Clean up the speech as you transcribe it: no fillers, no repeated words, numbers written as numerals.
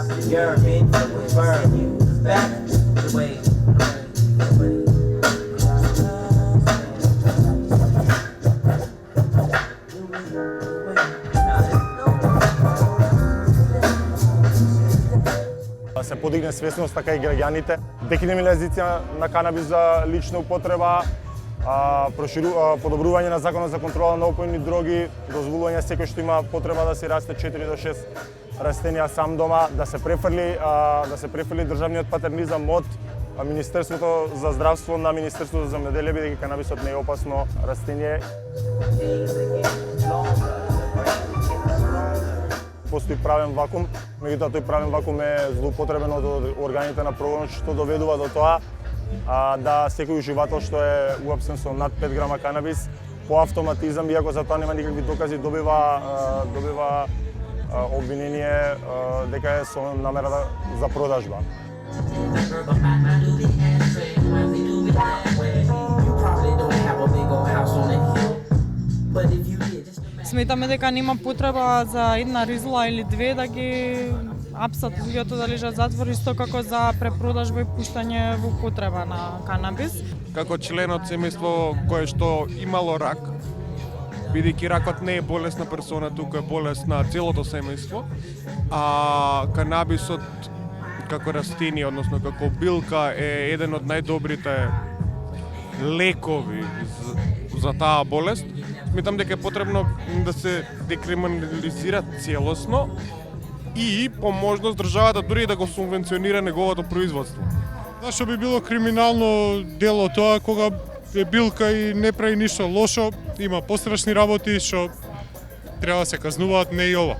Your opinion will burn you back the way. Да се подигне свесност така и граѓаните, декриминализација на канабис за лична употреба, подобрување на законот за контрола на опојни дроги, дозволување секој што има потреба да си расте 4 до 6 растенија сам дома, да се префрли државниот патернизам од Министерството за здравство на Министерството за земјоделие, бидејќи канабисот не е опасно растение. Постои правен вакуум, меѓутоа тој правен вакуум е злоупотребен од органите на прогонот, што доведува до тоа да секој уживател што е уапсен со над 5 грама канабис по автоматизам, иако за тоа нема никакви докази, добива обвинение дека е со намера за продажба. Сметаме дека нема потреба за една ризла или две да ги апсат луѓето да лежат затвор, исто како за препродажба и пуштање во употреба на канабис. Како член од семејство кое што имало рак, бидејќи ракот не е болест на персона, туку е болест на целото семејство, а канабисот како растение, односно како билка, е еден од најдобрите лекови за таа болест. Сметам дека е потребно да се декриминализира целосно и по можност државата дури да го субвенционира неговото производство. Зашто би било криминално дело тоа кога е билка и не прави ништо лошо, има пострашни работи што треба да се казнуваат, не и ова.